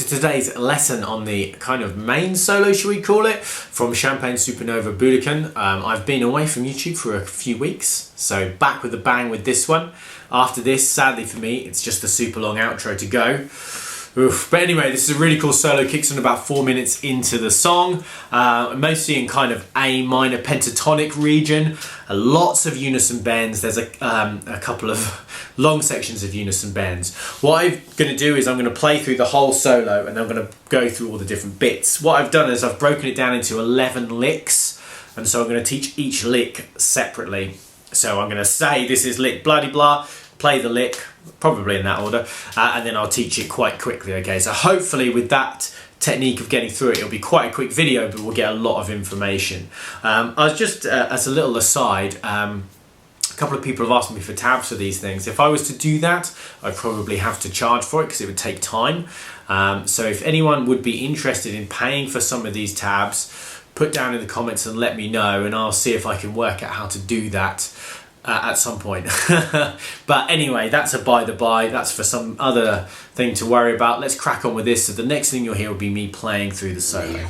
today's lesson on the kind of main solo, should we call it, from Champagne Supernova Budokan. I've been away from YouTube for a few weeks, so back with a bang with this one. After this, sadly for me, it's just a super long outro to go. Oof. But anyway, this is a really cool solo, kicks on about 4 minutes into the song, mostly in kind of A minor pentatonic region, lots of unison bends. There's a couple of long sections of unison bends. What I'm going to do is I'm going to play through the whole solo and I'm going to go through all the different bits. What I've done is I've broken it down into 11 licks, and so I'm going to teach each lick separately. So I'm going to say this is lick bloody blah, play the lick, probably in that order, and then I'll teach it quite quickly, okay? So hopefully with that technique of getting through it, it'll be quite a quick video, but we'll get a lot of information. I was just, as a little aside, a couple of people have asked me for tabs for these things. If I was to do that, I'd probably have to charge for it because it would take time. So if anyone would be interested in paying for some of these tabs, put down in the comments and let me know, and I'll see if I can work out how to do that at some point. But anyway, that's a by the by, that's for some other thing to worry about. Let's crack on with this. So the next thing you'll hear will be me playing through the solo.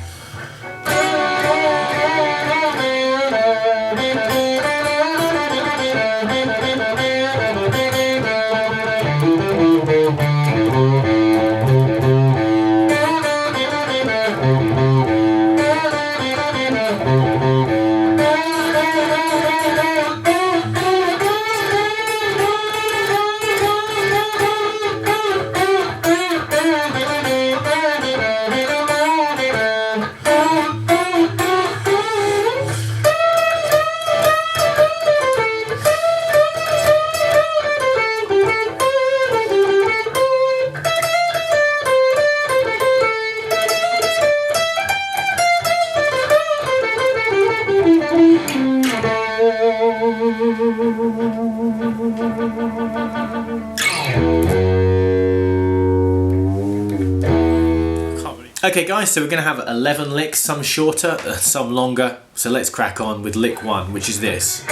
Okay guys, so we're going to have 11 licks, some shorter, some longer. So let's crack on with lick 1, which is this.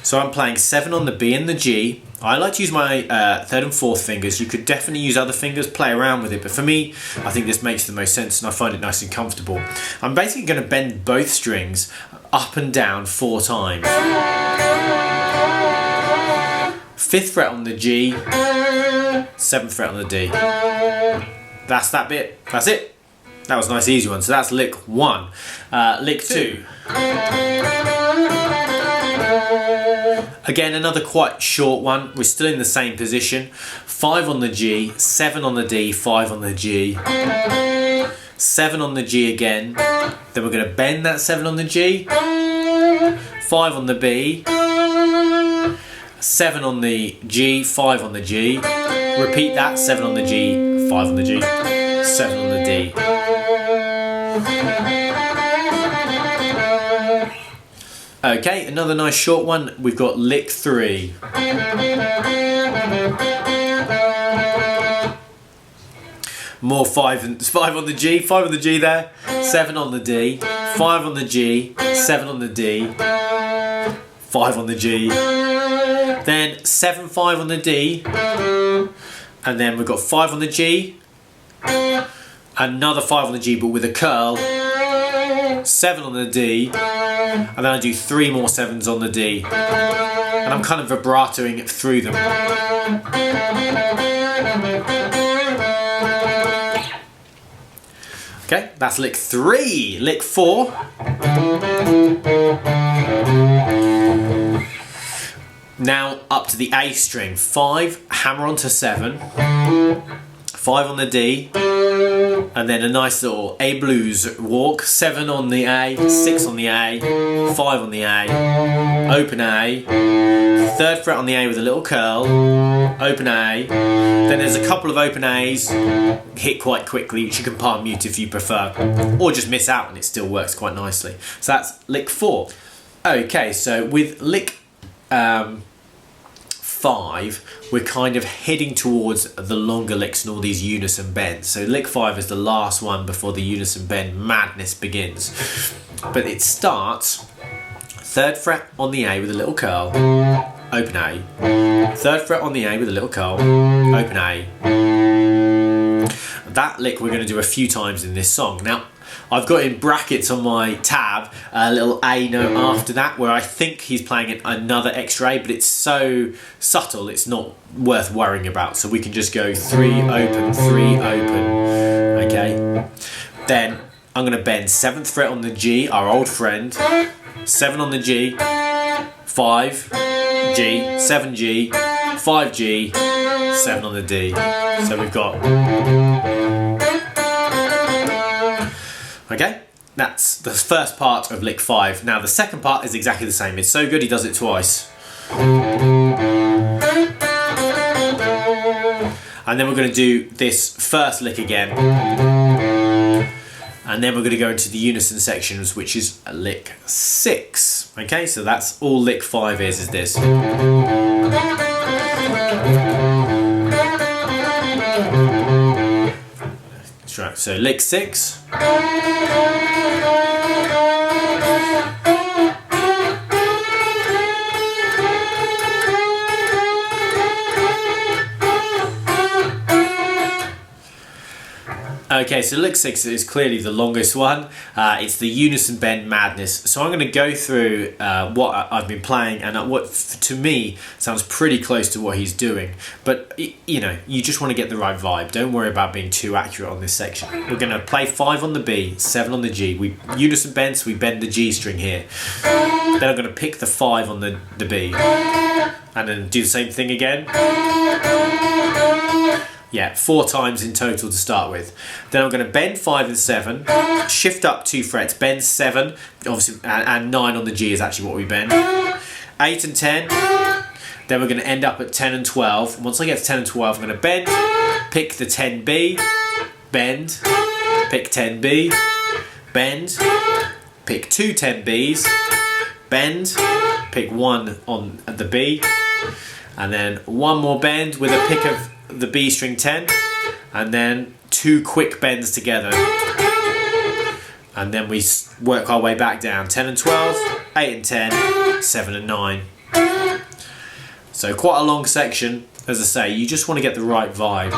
So I'm playing 7 on the B and the G. I like to use my 3rd and 4th fingers. You could definitely use other fingers, play around with it, but for me, I think this makes the most sense and I find it nice and comfortable. I'm basically going to bend both strings up and down 4 times. 5th fret on the G, 7th fret on the D. That's that bit. That's it. That was a nice easy one. So that's lick 1. Lick 2. Again, another quite short one. We're still in the same position. 5 on the G, 7 on the D, 5 on the G. 7 on the G again. Then we're going to bend that 7 on the G. 5 on the B. 7 on the G, 5 on the G. Repeat that, 7 on the G, 5 on the G, 7 on the D. Okay, another nice short one. We've got lick 3. More 5 on the G, 5 on the G there, 7 on the D, 5 on the G, 7 on the D, 5 on the G. Then 7, 5 on the D, and then we've got 5 on the G, another 5 on the G but with a curl, 7 on the D, and then I do 3 more 7s on the D, and I'm kind of vibratoing it through them. Okay, that's lick 3. Lick 4. Now up to the A string. 5, hammer onto 7, 5 on the D, and then a nice little A blues walk. 7 on the A, 6 on the A, 5 on the A, open A, 3rd fret on the A with a little curl, open A. Then there's a couple of open A's, hit quite quickly, which you can palm mute if you prefer, or just miss out and it still works quite nicely. So that's lick 4. Okay, so with lick 5, we're kind of heading towards the longer licks and all these unison bends. So lick 5 is the last one before the unison bend madness begins. But it starts 3rd fret on the A with a little curl, open A, 3rd fret on the A with a little curl, open A. That lick we're going to do a few times in this song. Now, I've got in brackets on my tab a little A note after that where I think he's playing another extra A, but it's so subtle it's not worth worrying about. So we can just go 3 open, 3 open, okay? Then I'm going to bend 7th fret on the G, our old friend, 7 on the G, 5, G, 7G, 5G, 7 on the D. So we've got... Okay, that's the first part of lick 5. Now the second part is exactly the same. It's so good he does it twice. And then we're going to do this first lick again. And then we're going to go into the unison sections, which is lick 6. Okay, so that's all lick 5 is this. That's right, so lick 6. Okay, so lick 6 is clearly the longest one. It's the unison bend madness. So I'm going to go through what I've been playing and what to me sounds pretty close to what he's doing. But you know, you just want to get the right vibe. Don't worry about being too accurate on this section. We're going to play 5 on the B, 7 on the G. We unison bend, so we bend the G string here. Then I'm going to pick the 5 on the B, and then do the same thing again. Yeah, 4 times in total to start with. Then I'm going to bend 5 and 7, shift up 2 frets, bend 7, obviously, and 9 on the G is actually what we bend. 8 and 10. Then we're going to end up at 10 and 12. Once I get to 10 and 12, I'm going to bend, pick the 10B, bend, pick 10B, bend, pick 2 10Bs, bend, pick 1 on the B, and then 1 more bend with a pick of the B string 10, and then 2 quick bends together, and then we work our way back down. 10 and 12, 8 and 10, 7 and 9. So quite a long section. As I say, you just want to get the right vibe.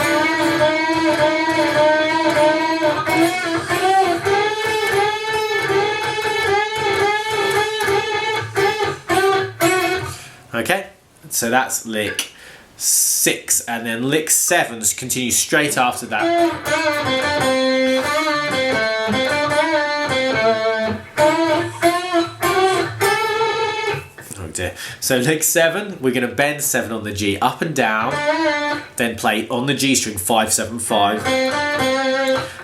Okay, so that's lick 6, and then lick 7 continues straight after that. Oh dear. So lick 7, we're going to bend 7 on the G up and down, then play on the G string 5, 7, 5.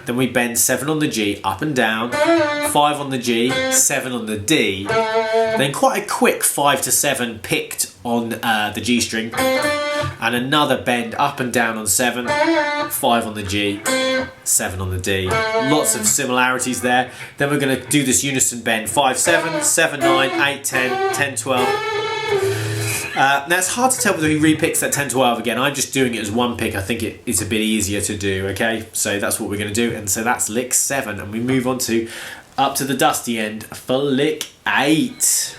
Then we bend 7 on the G up and down, 5 on the G, 7 on the D. Then quite a quick 5 to 7 picked on the G string, and another bend up and down on 7, 5 on the G, 7 on the D. Lots of similarities there. Then we're going to do this unison bend 5, 7, 7, 9, 8, 10, 10, 12. Now it's hard to tell whether he repicks that 10, 12 again. I'm just doing it as one pick. I think it's a bit easier to do, okay? So that's what we're going to do, and so that's lick 7, and we move on to up to the dusty end for lick 8.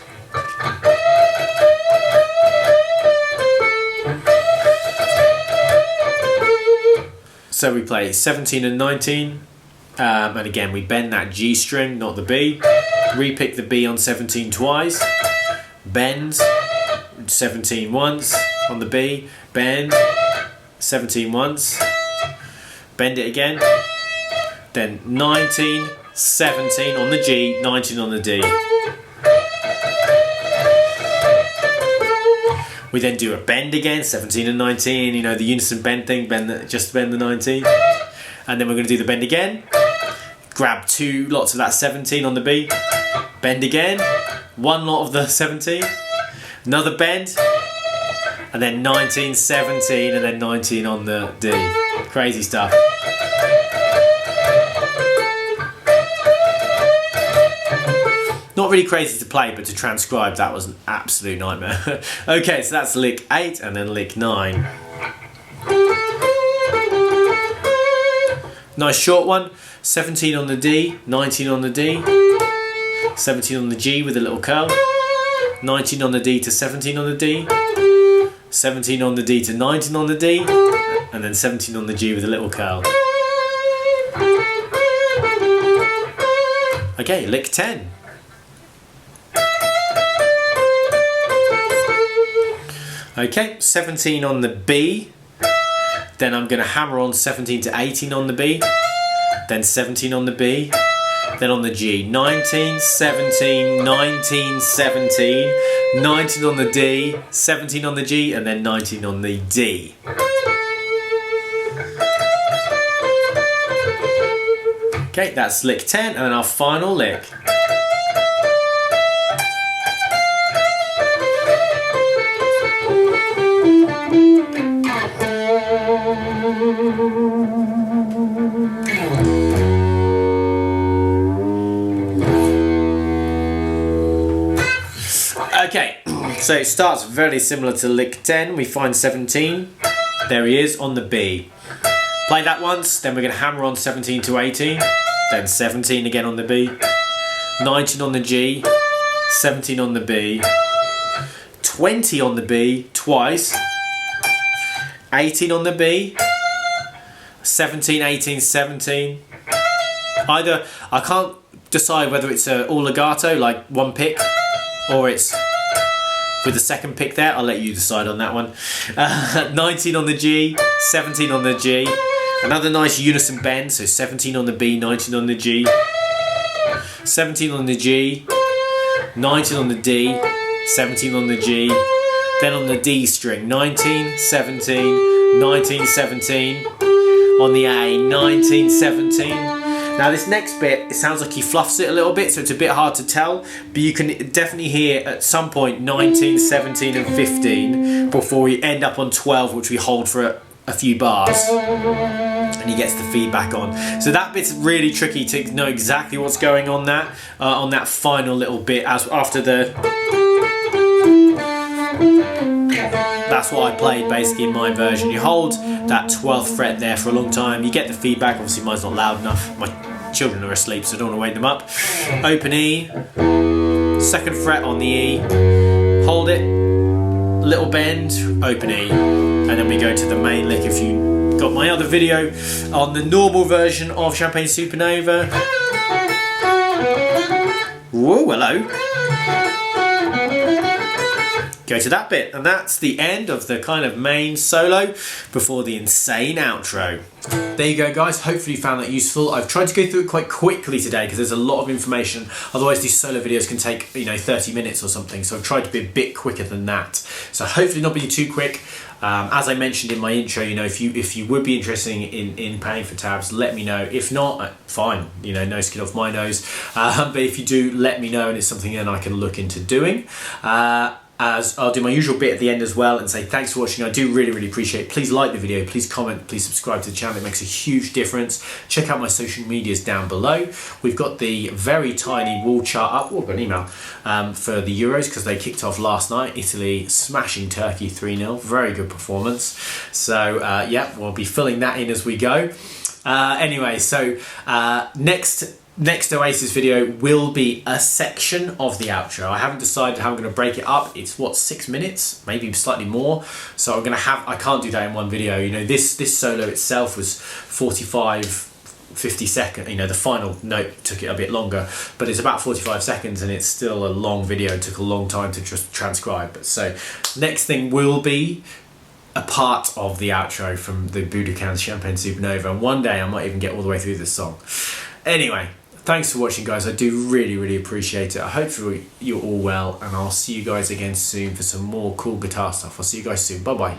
So we play 17 and 19, and again we bend that G string, not the B, repick the B on 17 twice, bend 17 once on the B, bend 17 once, bend it again, then 19, 17 on the G, 19 on the D. We then do a bend again, 17 and 19, you know, the unison bend thing, just bend the 19. And then we're going to do the bend again, grab 2 lots of that 17 on the B, bend again, 1 lot of the 17, another bend, and then 19, 17, and then 19 on the D. Crazy stuff. Not really crazy to play, but to transcribe that was an absolute nightmare. Okay, so that's lick 8 and then lick 9. Nice short one. 17 on the D, 19 on the D, 17 on the G with a little curl, 19 on the D to 17 on the D, 17 on the D to 19 on the D, and then 17 on the G with a little curl. Okay, lick 10. Okay, 17 on the B, then I'm going to hammer on 17 to 18 on the B, then 17 on the B, then on the G, 19, 17, 19, 17, 19 on the D, 17 on the G, and then 19 on the D. Okay, that's lick 10, and then our final lick. Okay, so it starts very similar to lick 10. We find 17. There he is on the B. Play that once, then we're going to hammer on 17 to 18, then 17 again on the B, 19 on the G, 17 on the B, 20 on the B twice, 18 on the B, 17, 18, 17. Either, I can't decide whether it's all legato, like one pick, or it's with the second pick there. I'll let you decide on that one. 19 on the G, 17 on the G. Another nice unison bend, so 17 on the B, 19 on the G. 17 on the G, 19 on the D, 17 on the G. Then on the D string, 19, 17, 19, 17. On the A, 19, 17. Now this next bit, it sounds like he fluffs it a little bit, so it's a bit hard to tell, but you can definitely hear at some point 19, 17 and 15 before we end up on 12, which we hold for a few bars, and he gets the feedback on. So that bit's really tricky to know exactly what's going on that final little bit after the... That's what I played basically in my version. You hold that 12th fret there for a long time, you get the feedback. Obviously mine's not loud enough, my children are asleep so I don't want to wake them up. Open E, 2nd fret on the E, hold it, little bend, open E, and then we go to the main lick. If you got my other video on the normal version of Champagne Supernova. Whoa, hello. Go to that bit, and that's the end of the kind of main solo before the insane outro. There you go, guys. Hopefully you found that useful. I've tried to go through it quite quickly today because there's a lot of information. Otherwise these solo videos can take 30 minutes or something, so I've tried to be a bit quicker than that. So hopefully not be too quick. As I mentioned in my intro, if you would be interested in paying for tabs, let me know. If not, fine, no skin off my nose. But if you do, let me know, and it's something that I can look into doing. As I'll do my usual bit at the end as well and say thanks for watching. I do really appreciate it. Please like the video, please comment, please subscribe to the channel. It makes a huge difference. Check out my social medias down below. We've got the very tiny wall chart up. Oh, I've got an email for the Euros because they kicked off last night. Italy smashing Turkey 3-0. Very good performance. So yeah, we'll be filling that in as we go. Anyway, so Next Oasis video will be a section of the outro. I haven't decided how I'm going to break it up. It's what, 6 minutes, maybe slightly more. So I'm going to I can't do that in one video. This solo itself was 50 seconds. The final note took it a bit longer, but it's about 45 seconds and it's still a long video. It took a long time to just transcribe. So next thing will be a part of the outro from the Budokan Champagne Supernova, and one day I might even get all the way through this song. Anyway, thanks for watching, guys. I do really appreciate it. I hope you're all well, and I'll see you guys again soon for some more cool guitar stuff. I'll see you guys soon. Bye bye.